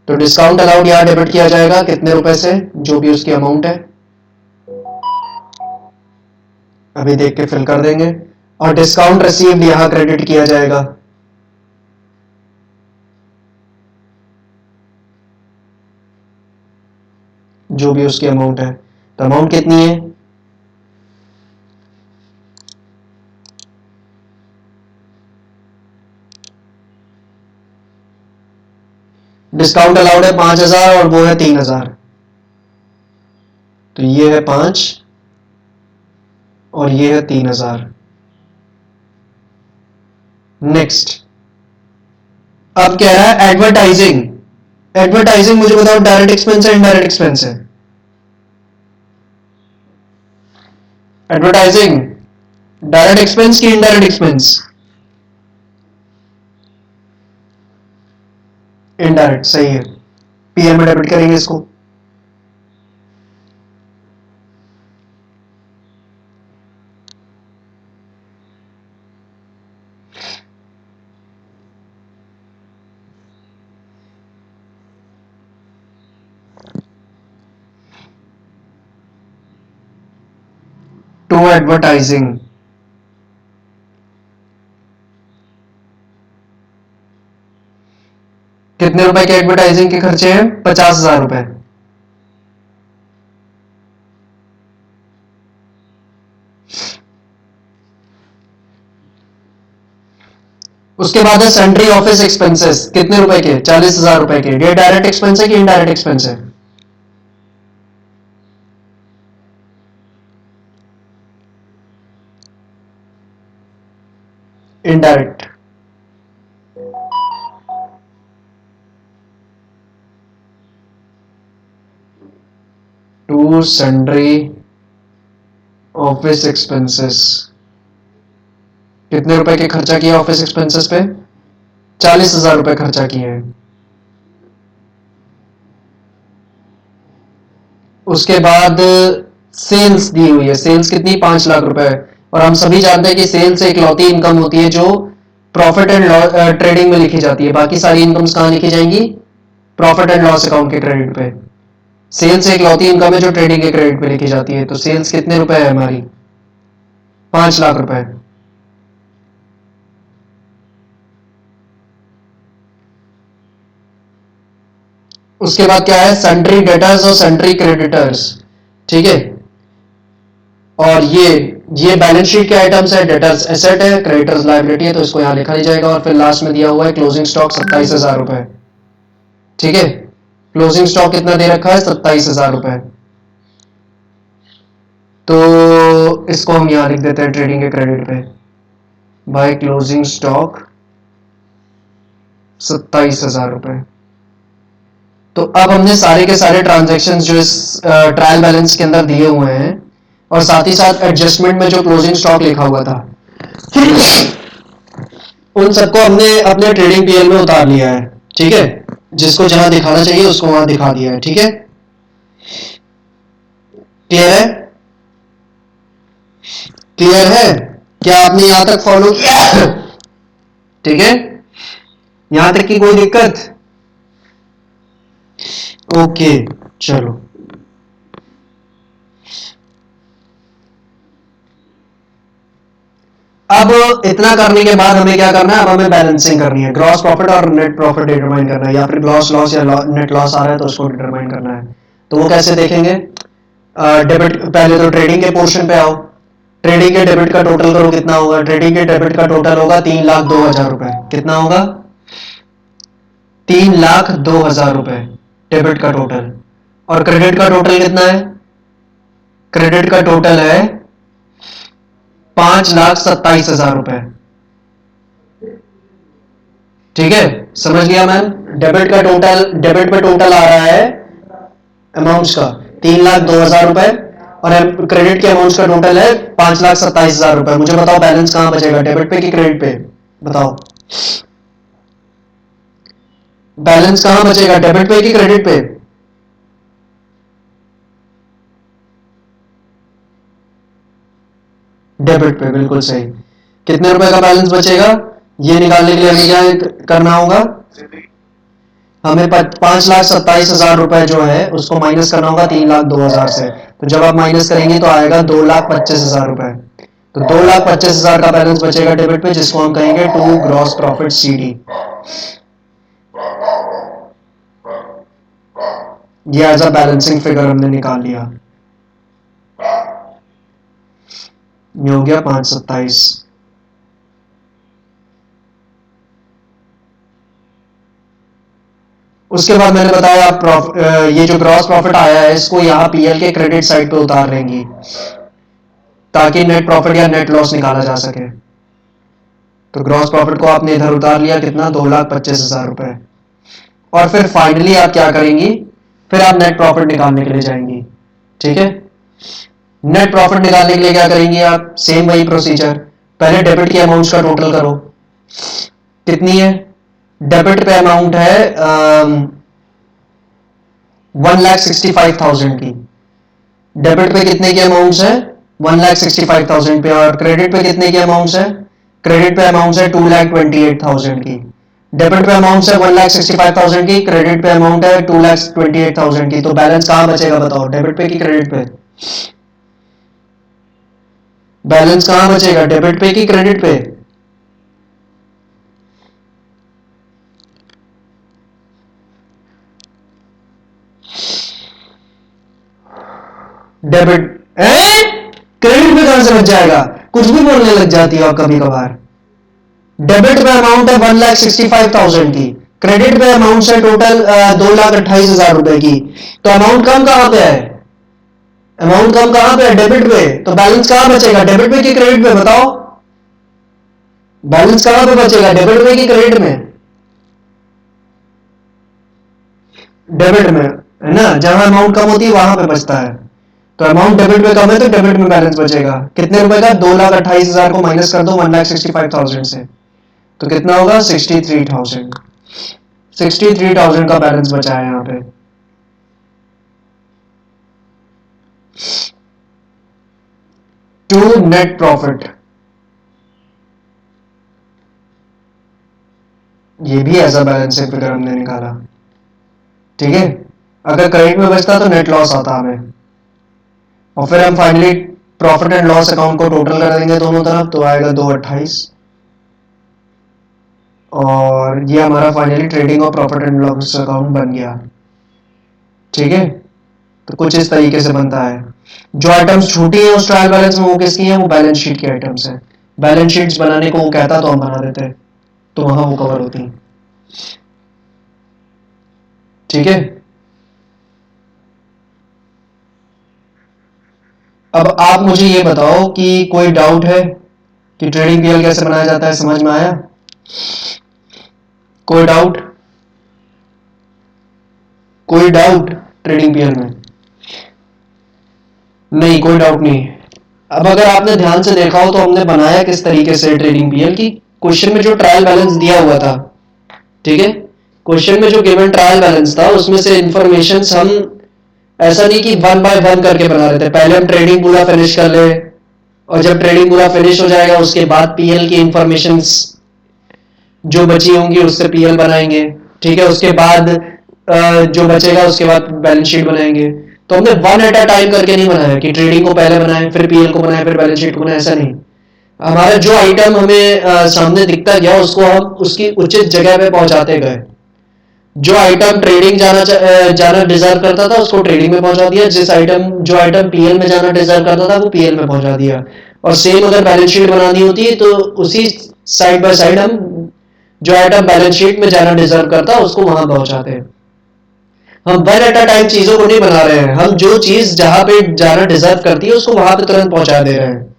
तो डिस्काउंट अलाउड यहां डेबिट किया जाएगा कितने रुपए से? जो भी उसकी अमाउंट है, अभी देख के फिल कर देंगे। और डिस्काउंट रिसीव्ड यहां क्रेडिट किया जाएगा, जो भी उसकी अमाउंट है। तो अमाउंट कितनी है? डिस्काउंट अलाउड है 5,000 और वो है 3,000, तो ये है 5 और ये है 3,000। नेक्स्ट, अब कह रहा है एडवर्टाइजिंग। एडवर्टाइजिंग मुझे बताओ, डायरेक्ट एक्सपेंस है इनडायरेक्ट एक्सपेंस है? एडवर्टाइजिंग डायरेक्ट एक्सपेंस की इनडायरेक्ट एक्सपेंस? इनडायरेक्ट, सही है। पीएल में डेबिट करेंगे इसको। टू एडवर्टाइजिंग, कितने रुपए के एडवर्टाइजिंग के खर्चे हैं? 50,000 रुपए। उसके बाद है सेंट्री ऑफिस एक्सपेंसेस, कितने रुपए के? 40,000 रुपए के। ये डायरेक्ट एक्सपेंस है कि इनडायरेक्ट एक्सपेंस है? Indirect. To sundry office expenses, कितने रुपए के खर्चा किया ऑफिस एक्सपेंसेस पे? 40,000 रुपए खर्चा किए हैं। उसके बाद सेल्स दी हुई है, सेल्स कितनी? 5 लाख रुपए। और हम सभी जानते हैं कि सेल्स एक लौती इनकम होती है जो प्रॉफिट एंड ट्रेडिंग में लिखी जाती है। बाकी सारी इनकम्स कहां लिखी जाएंगी? प्रॉफिट एंड लॉस अकाउंट के क्रेडिट पे। सेल्स एक लौती इनकम है जो ट्रेडिंग के क्रेडिट पे लिखी जाती है। तो सेल्स कितने रुपए है हमारी? 5 लाख रुपए। उसके बाद क्या है? सेंट्री डेटर्स और सेंट्री क्रेडिटर्स, ठीक है? और ये बैलेंस शीट के आइटम्स है। डेटर्स एसेट है, क्रेडिटर्स लायबिलिटी है, तो इसको यहां लिखा नहीं जाएगा। और फिर लास्ट में दिया हुआ है क्लोजिंग स्टॉक 27,000 रुपए, ठीक है? क्लोजिंग स्टॉक कितना दे रखा है? 27,000 रुपए। तो इसको हम यहां लिख देते हैं ट्रेडिंग के क्रेडिट पे, बाय क्लोजिंग स्टॉक 27,000 रुपए। तो अब हमने सारे के सारे ट्रांजैक्शंस जो इस ट्रायल बैलेंस के अंदर दिए हुए हैं और साथ ही साथ एडजस्टमेंट में जो क्लोजिंग स्टॉक लिखा हुआ था उन सबको हमने अपने ट्रेडिंग पीएल में उतार लिया है। ठीक है, जिसको जहां दिखाना चाहिए उसको वहां दिखा दिया है। ठीक है, क्लियर है? क्लियर है? क्या आपने यहां तक फॉलो किया? ठीक है, यहां तक की कोई दिक्कत? ओके, चलो। अब इतना करने के बाद हमें क्या करना है? अब हमें बैलेंसिंग करनी है। ग्रॉस प्रॉफिट और नेट प्रॉफिट डिटरमाइन करना है, या फिर ग्रॉस लॉस या नेट लॉस आ रहा है तो उसको डिटरमाइन करना है। तो वो कैसे देखेंगे? डेबिट, पहले तो ट्रेडिंग के पोर्शन पे आओ। ट्रेडिंग के डेबिट का टोटल करो, कितना होगा? ट्रेडिंग के डेबिट का टोटल होगा 3,02,000 रुपए। कितना होगा? 3,02,000 रुपए डेबिट का टोटल। और क्रेडिट का टोटल कितना है? क्रेडिट का टोटल है 5,27,000 रुपए। ठीक है, समझ लिया मैम? डेबिट का टोटल, डेबिट पे टोटल आ रहा है अमाउंट्स का 3,02,000 रुपए और क्रेडिट के अमाउंट्स का टोटल है 5,27,000 रुपए। मुझे बताओ बैलेंस कहां बचेगा, डेबिट पे कि क्रेडिट पे? बताओ बैलेंस कहां बचेगा, डेबिट पे कि क्रेडिट पे? डेबिट पे, बिल्कुल सही। कितने रुपए का बैलेंस बचेगा ये निकालने के लिए हमें क्या करना होगा? हमें 5,27,000 रुपए जो है उसको माइनस करना होगा 3,02,000 से। तो जब आप माइनस करेंगे तो आएगा 2,25,000 रुपए। तो 2,25,000 का बैलेंस बचेगा डेबिट पे, जिसको हम कहेंगे टू ग्रॉस प्रॉफिट सीडी। ये एज अ बैलेंसिंग फिगर हमने निकाल लिया। ये हो गया 5,27। उसके बाद मैंने बताया ये जो ग्रॉस प्रॉफिट आया है इसको यहाँ पीएल के क्रेडिट साइड पे उतार लेंगी ताकि नेट प्रॉफिट या नेट लॉस निकाला जा सके। तो ग्रॉस प्रॉफिट को आपने इधर उतार लिया, कितना? 2,25,000 रुपए। और फिर फाइनली आप क्या करेंगी? फिर आप नेट प्रॉफिट निकालने के लिए जाएंगी। ठीक है, नेट प्रॉफिट निकालने के लिए क्या करेंगी आप? सेम वही प्रोसीजर। पहले डेबिट के अमाउंट्स का टोटल करो, कितनी है? डेबिट पे अमाउंट है 1,65,000 की। डेबिट पे कितने के अमाउंट्स है? 1,65,000 पे। और क्रेडिट पे कितने के अमाउंट्स है? क्रेडिट पे अमाउंट्स है 2,28,000 की। डेबिट पे अमाउंट है 1,65,000 की, क्रेडिट पे अमाउंट है 2,28,000 की। तो बैलेंस कहां बचेगा बताओ, डेबिट पे कि क्रेडिट पे? बैलेंस कहां बचेगा, डेबिट पे कि क्रेडिट पे? डेबिट। क्रेडिट पे कहां से बच जाएगा? कुछ भी बोलने लग जाती हो आप कभी कभार। डेबिट पे अमाउंट है 1,65,000 की, क्रेडिट पे अमाउंट है टोटल 2,28,000 रुपए की। तो अमाउंट कम कहां पे है? अमाउंट कम कहां पे है? डेबिट पे। तो बैलेंस कहां बचेगा, डेबिट पे कि क्रेडिट पे? बताओ बैलेंस कहां पे बचेगा, डेबिट पे कि क्रेडिट में? डेबिट में, है ना? जहां अमाउंट कम होती है वहां पे बचता है। तो अमाउंट डेबिट में कम है तो डेबिट में बैलेंस बचेगा। कितने रुपए का? 2,28,000 को माइनस कर दो 1,65,000 से, तो कितना होगा? 63,000। 63,000 का बैलेंस बचा है यहाँ पे। टू नेट प्रॉफिट, ये भी एज अ बैलेंसिंग फिगर हमने निकाला। ठीक है, अगर क्रेडिट में बचता तो नेट लॉस आता हमें, और फिर हम finally profit and loss account को टोटल कर देंगे दोनों तरफ, तो आएगा 2,28। और ये हमारा फाइनली ट्रेडिंग और प्रॉफिट एंड लॉस अकाउंट बन गया। ठीक है, तो कुछ इस तरीके से बनता है। जो आइटम्स छूटी है उस ट्रायल बैलेंस में वो किसकी है? वो बैलेंस शीट की आइटम्स है। बैलेंस शीट्स बनाने को वो कहता तो हम बना देते, तो वहां वो कवर होती। ठीक है, अब आप मुझे ये बताओ कि कोई डाउट है कि ट्रेडिंग पीएल कैसे बनाया जाता है, समझ में आया? कोई डाउट? कोई डाउट ट्रेडिंग पीएल में? नहीं, कोई डाउट नहीं। अब अगर आपने ध्यान से देखा हो तो हमने बनाया किस तरीके से ट्रेडिंग पीएल की, क्वेश्चन में जो ट्रायल बैलेंस दिया हुआ था, ठीक है, क्वेश्चन में जो गिवन ट्रायल बैलेंस था उसमें से इंफॉर्मेशन हम ऐसा नहीं कि वन बाय वन करके बना रहे थे, पहले हम ट्रेडिंग पूरा फिनिश कर ले और जब ट्रेडिंग पूरा फिनिश हो जाएगा उसके बाद पीएल की इंफॉर्मेशन जो बची होंगी उससे पीएल बनाएंगे, ठीक है, उसके बाद जो बचेगा उसके बाद बैलेंस शीट बनाएंगे। तो हमने वन एट अ टाइम करके नहीं बनाया कि ट्रेडिंग को पहले बनाए फिर पीएल को बनाए फिर बैलेंस शीट को बनाए, ऐसा नहीं। हमारा जो आइटम हमें सामने दिखता गया उसको हम उसकी उचित जगह पे पहुंचाते गए। जो आइटम ट्रेडिंग जाना डिजर्व करता था उसको ट्रेडिंग में पहुंचा दिया, जो आइटम पीएल में जाना डिजर्व करता था वो पीएल में पहुंचा दिया। और सेम अगर बैलेंस शीट बनानी होती है तो उसी साइड बाय साइड हम जो आइटम बैलेंस शीट में जाना डिजर्व करता है उसको वहां पहुंचाते हैं। हम वन एट अ टाइम चीजों को नहीं बना रहे हैं, हम जो चीज जहां पे जाना डिजर्व करती है उसको वहां पे तुरंत पहुंचा दे रहे हैं।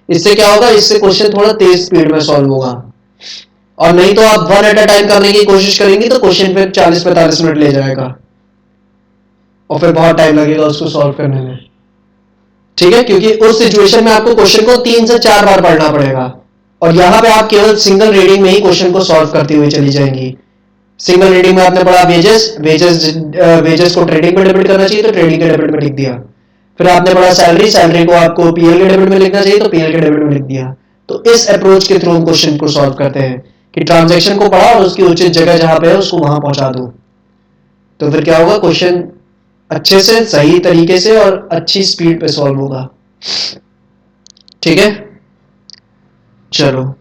इससे क्या होगा, इससे क्वेश्चन थोड़ा तेज स्पीड में सॉल्व होगा। और नहीं तो आप वन एट अ टाइम करने की कोशिश करेंगे तो क्वेश्चन फिर 40-45 मिनट ले जाएगा और फिर बहुत टाइम लगेगा उसको सॉल्व करने में, ठीक है, क्योंकि उस सिचुएशन में आपको क्वेश्चन को 3 से 4 बार पढ़ना पड़ेगा और यहां पे आप केवल सिंगल रीडिंग में ही क्वेश्चन को सॉल्व करती हुई चली जाएंगी। सिंगल रीडिंग में आपने पढ़ा वेजेस को ट्रेडिंग में डेबिट करना चाहिए तो ट्रेडिंग के डेबिट में लिख दिया। फिर आपने पढ़ा सैलरी को आपको पीएल के डेबिट में लिखना चाहिए तो पीएल के डेबिट में लिख दिया। तो इस अप्रोच के थ्रू हम क्वेश्चन को सॉल्व करते हैं कि ट्रांजैक्शन को पढ़ा और उसकी उचित जगह जहां पे है उसको वहां पहुंचा दो। तो फिर क्या होगा, क्वेश्चन अच्छे से सही तरीके से और अच्छी स्पीड पे सॉल्व होगा, ठीक है। चलो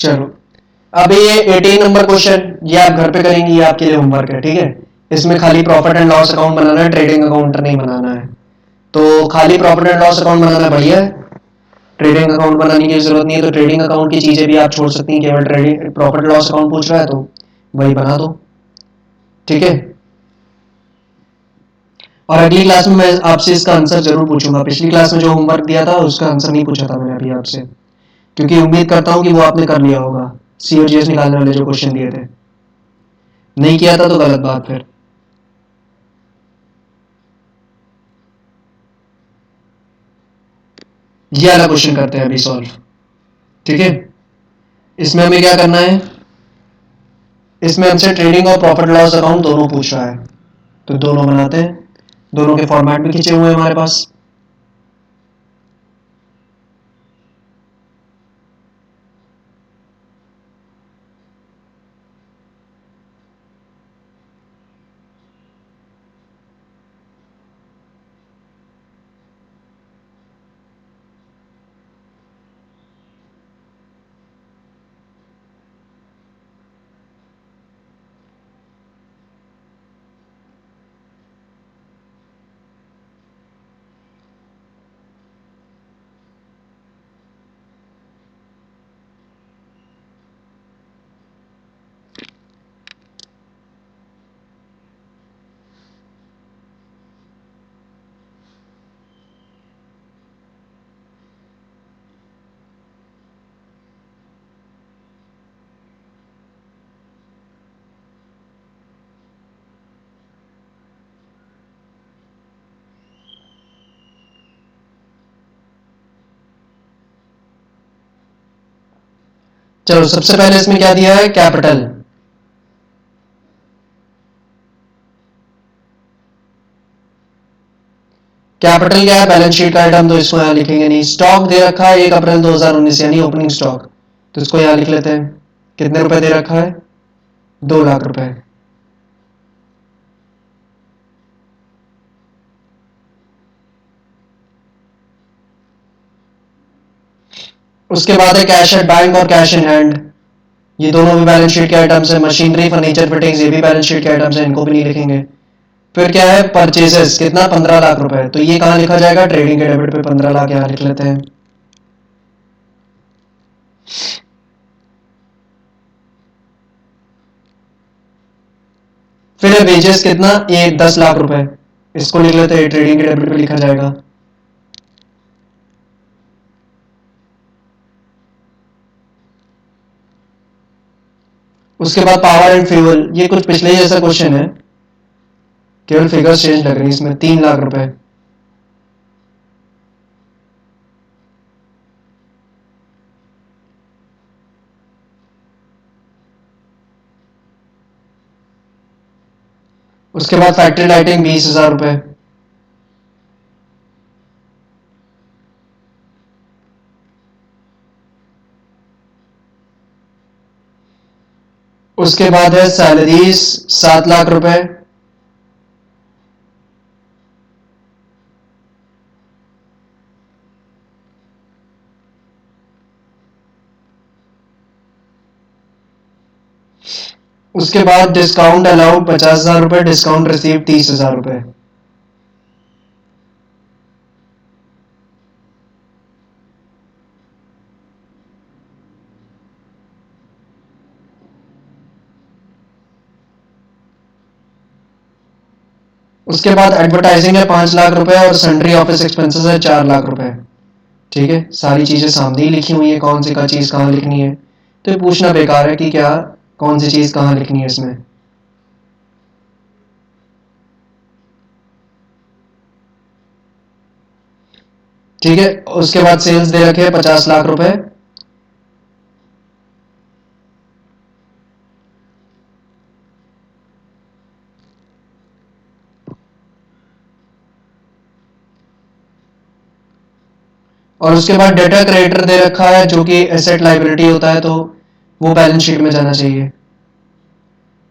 चलो अब ये 18 नंबर क्वेश्चन, ये आप घर पे करेंगे, ये आपके लिए होमवर्क है, ठीक है। इसमें खाली प्रॉफिट एंड लॉस अकाउंट बनाना है, ट्रेडिंग अकाउंट नहीं बनाना है। तो खाली प्रॉफिट एंड लॉस अकाउंट बनाना बढ़िया है, ट्रेडिंग अकाउंट बनाने की जरूरत नहीं है। तो ट्रेडिंग अकाउंट की चीजें भी आप छोड़ सकती हैं, केवल ट्रेडिंग प्रॉफिट लॉस अकाउंट पूछ रहा है तो वही बना दो, ठीक है। और अगली क्लास में मैं आपसे इसका आंसर जरूर पूछूंगा, पिछली क्लास में जो होमवर्क दिया था उसका आंसर नहीं पूछा था मैंने अभी आपसे, क्योंकि उम्मीद करता हूं कि वो आपने कर लिया होगा, सीओजीएस निकालने वाले जो क्वेश्चन दिए थे। नहीं किया था तो गलत बात फिर। ये वाला क्वेश्चन करते हैं अभी सॉल्व, ठीक है। इसमें हमें क्या करना है, इसमें हमसे ट्रेडिंग और प्रॉफिट लॉस अकाउंट दोनों पूछ रहा है, तो दोनों बनाते हैं। दोनों के फॉर्मेट भी खींचे हुए हैं हमारे पास। चलो सबसे पहले इसमें क्या दिया है, कैपिटल। कैपिटल क्या है, बैलेंस शीट का आइटम, तो इसको यहां लिखेंगे नहीं। स्टॉक दे रखा है 1 अप्रैल 2019 यानी ओपनिंग स्टॉक, तो इसको यहां लिख लेते हैं। कितने रुपए दे रखा है, 2 लाख रुपए। उसके बाद है कैश एट बैंक और कैश इन हैंड, ये दोनों भी बैलेंस शीट के आइटम्स है। मशीनरी, फर्नीचर, फिटिंग्स, ये भी बैलेंस शीट के आइटम्स है, इनको भी नहीं लिखेंगे। फिर क्या है, परचेजेस कितना, 15 लाख रुपए। तो ये कहाँ लिखा जाएगा, ट्रेडिंग के डेबिट पे 15 लाख यहाँ लिख लेते हैं। फिर है वेजेस कितना, ये 10 लाख रुपए, इसको लिख लेते हैं, ट्रेडिंग के डेबिट पे लिखा जाएगा। उसके बाद पावर एंड फ्यूल, ये कुछ पिछले ही जैसा क्वेश्चन है, केवल फिगर्स चेंज लग रही है इसमें। 3 लाख रुपए। उसके बाद फैक्ट्री लाइटिंग 20,000 रुपए। उसके बाद है सैलरीज 7 लाख रुपए। उसके बाद डिस्काउंट अलाउड 50,000 रुपए, डिस्काउंट रिसीव 30,000 रुपए। उसके बाद एडवर्टाइजिंग है 5 लाख रुपए और सन्ड्री ऑफिस एक्सपेंसेस है 4 लाख रुपए। ठीक है, सारी चीजें सामने ही लिखी हुई है, कौन सी का चीज कहाँ लिखनी है। तो ये पूछना बेकार है कि क्या कौन सी चीज कहाँ लिखनी है इसमें। ठीक है, उसके बाद सेल्स दे रखे हैं 50 लाख रुपए। और उसके बाद डेटा क्रेडिटर दे रखा है जो कि एसेट लाइबिलिटी होता है, तो वो बैलेंस शीट में जाना चाहिए।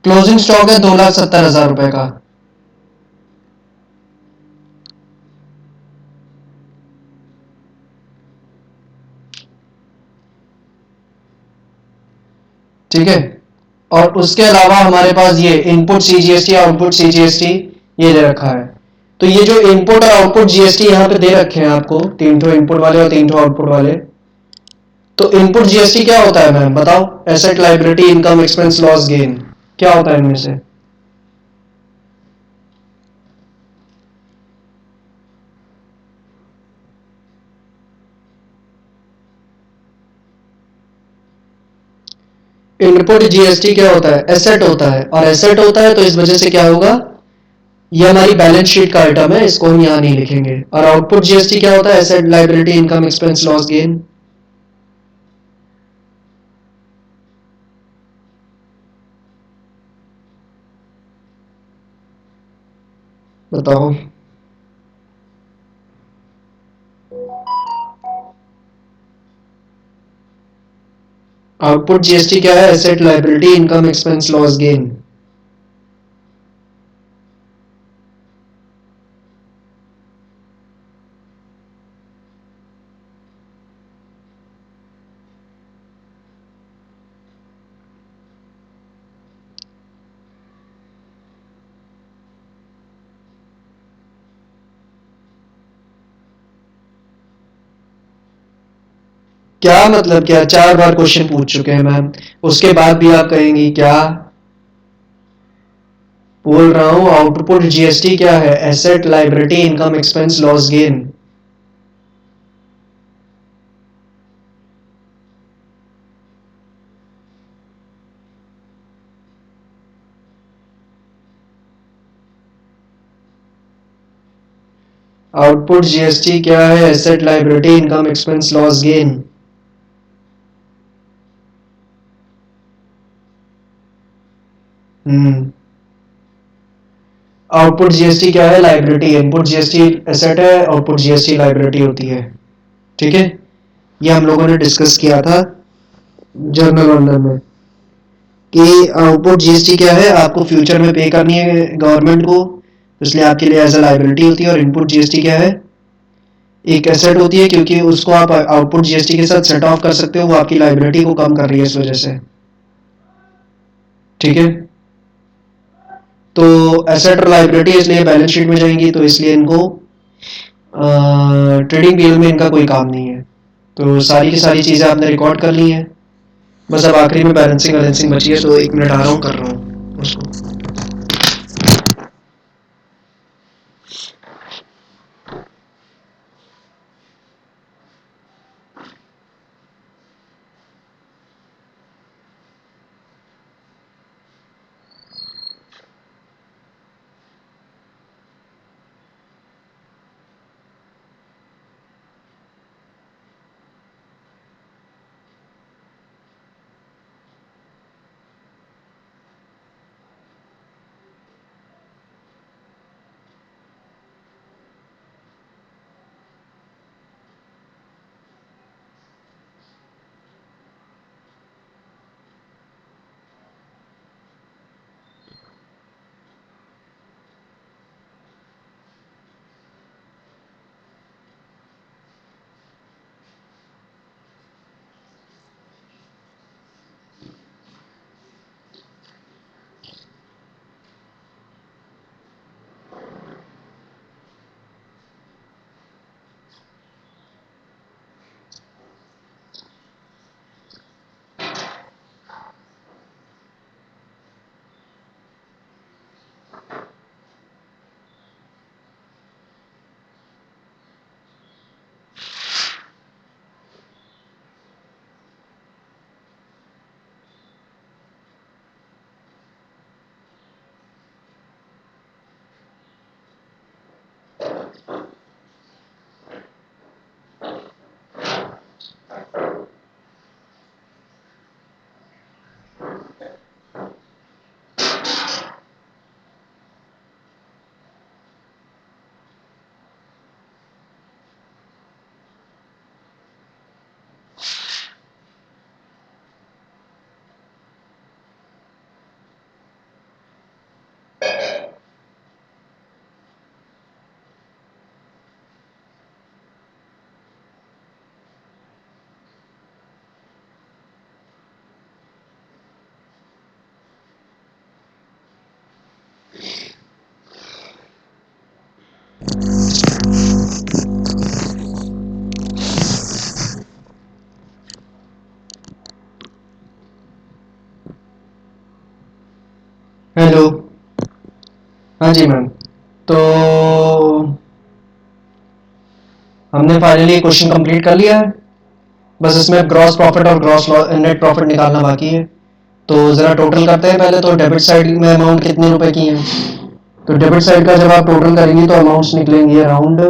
क्लोजिंग स्टॉक है 2,70,000 रुपए का। ठीक है, और उसके अलावा हमारे पास ये इनपुट सीजीएसटी, आउटपुट सीजीएसटी ये दे रखा है। तो ये जो इनपुट और आउटपुट जीएसटी यहाँ पे दे रखे हैं आपको, 3 ठो इनपुट वाले और 3 ठो आउटपुट वाले। तो इनपुट जीएसटी क्या होता है मैम बताओ, asset liability income expense loss gain, क्या होता है इनमें से। इनपुट जीएसटी क्या होता है, एसेट होता है, और एसेट होता है तो इस वजह से क्या होगा, ये हमारी बैलेंस शीट का आइटम है, इसको हम यहां नहीं लिखेंगे। और आउटपुट जीएसटी क्या होता है, asset liability income expense loss gain. बताओ। आउटपुट जीएसटी क्या है, asset liability income expense loss gain. क्या मतलब, क्या 4 बार क्वेश्चन पूछ चुके हैं मैम, उसके बाद भी आप कहेंगी क्या। बोल रहा हूं आउटपुट जीएसटी क्या है, asset liability income expense loss gain. Output GST क्या है, asset liability income expense loss gain. Output GST क्या है, लाइबिलिटी। इनपुट जीएसटी एसेट है, आउटपुट जीएसटी लाइबिलिटी होती है। ठीक है, ये हम लोगों ने डिस्कस किया था जर्नल वंडर में कि आउटपुट जीएसटी क्या है, आपको फ्यूचर में पे करनी है गवर्नमेंट को, इसलिए आपके लिए एज अ लाइबिलिटी होती है। और इनपुट जीएसटी क्या है, एक एसेट होती है, क्योंकि उसको आप आउटपुट जीएसटी के साथ सेट ऑफ कर सकते हो, वो आपकी लाइबिलिटी को कम कर रही है इस वजह से। ठीक है, तो एसेट और लाइबिलिटी इसलिए बैलेंस शीट में जाएंगी, तो इसलिए इनको ट्रेडिंग पीएल में इनका कोई काम नहीं है। तो सारी की सारी चीज़ें आपने रिकॉर्ड कर ली हैं, बस अब आखिरी में बैलेंसिंग बैलेंसिंग बची है, तो 1 मिनट आ रहा हूँ, कर रहा हूँ उसको। हेलो, हाँ जी मैम। तो हमने फाइनली क्वेश्चन कंप्लीट कर लिया है, बस इसमें ग्रॉस प्रॉफिट और ग्रॉस नेट प्रॉफिट निकालना बाकी है। तो ज़रा टोटल करते हैं पहले, तो डेबिट साइड में अमाउंट कितने रुपए की है। तो डेबिट साइड का जब आप टोटल करेंगे तो अमाउंट्स निकलेंगे अराउंड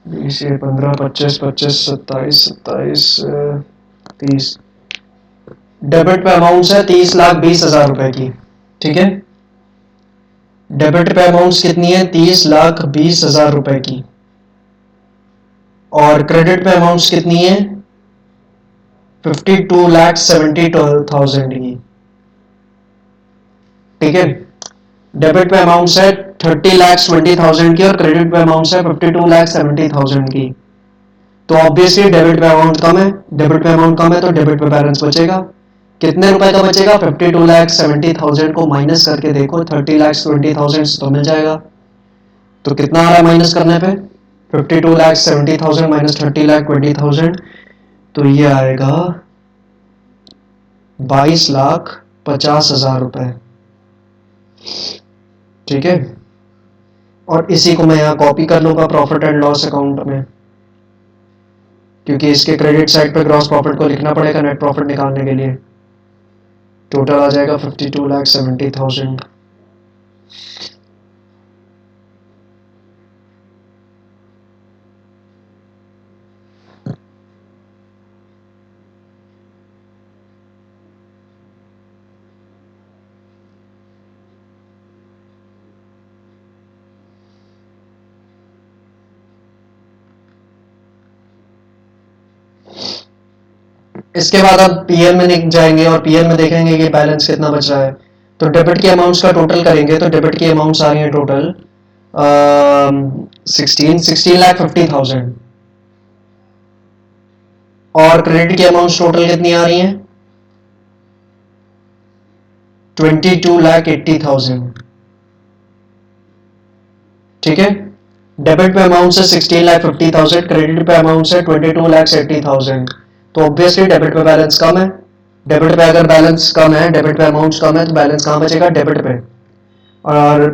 20, 15, 25, 25, 27, 27, 30। डेबिट पे अमाउंट्स है 30,20,000 रुपए की। ठीक है, डेबिट पे अमाउंट्स कितनी है, 30,20,000 रुपए की। और क्रेडिट पे अमाउंट्स कितनी है, 52,70,000 की। ठीक है, डेबिट पे अमाउंट्स है 30,20,000 की और क्रेडिट पे अमाउंट्स है 52,70,000 की। तो ऑब्वियसली डेबिट पे अमाउंट कम है, डेबिट पे अमाउंट कम है तो डेबिट पे बैलेंस बचेगा। कितने रुपए का बचेगा, 52,70,000 को माइनस करके देखो 30,20,000 तो मिल जाएगा। तो कितना आ रहा है माइनस करने पे, 52,70,000 माइनस 30,20,000, तो ये आएगा 22,50,000 रुपए। ठीक है, और इसी को मैं यहाँ कॉपी कर लूंगा प्रॉफिट एंड लॉस अकाउंट में, क्योंकि इसके क्रेडिट साइड पे ग्रॉस प्रॉफिट को लिखना पड़ेगा नेट प्रॉफिट निकालने के लिए। टोटल आ जाएगा 52,70,000। इसके बाद आप पीएल में जाएंगे और पीएल में देखेंगे कि बैलेंस कितना बच रहा है। तो डेबिट के अमाउंट्स का टोटल करेंगे तो डेबिट की अमाउंट्स आ रही है टोटल 16,50,000 और क्रेडिट की अमाउंट्स टोटल कितनी आ रही हैं, 22,80,000। ठीक है, डेबिट पे अमाउंट से 16,50,000, क्रेडिट पे अमाउंट से 22,80,000। तो ऑब्वियसली डेबिट पे बैलेंस कम है। डेबिट पे अगर बैलेंस कम है, डेबिट पे अमाउंट कम है, तो बैलेंस कहाँ बचेगा? डेबिट पे। और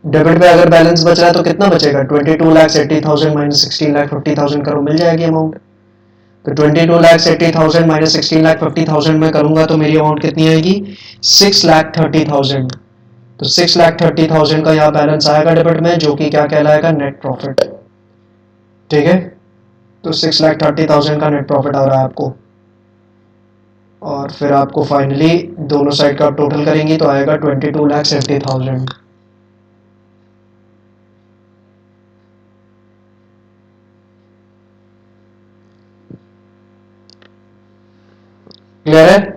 डेबिट पे अगर बैलेंस बच रहा है तो कितना बचेगा? 22,80,000 माइनस 16,50,000 करो, मिल जाएगी अमाउंट। तो 22,80,000 माइनस 16,50,000 में करूंगा तो मेरी अमाउंट कितनी आएगी? 6,30,000। तो 6,30,000 का यहाँ बैलेंस आएगा डेबिट में, जो कि क्या कहलाएगा? Net profit. ठीक है, तो 6,30,000 का नेट प्रॉफिट आ रहा है आपको। और फिर आपको फाइनली दोनों साइड का आप टोटल करेंगे तो आएगा 22,80,000। क्लियर है?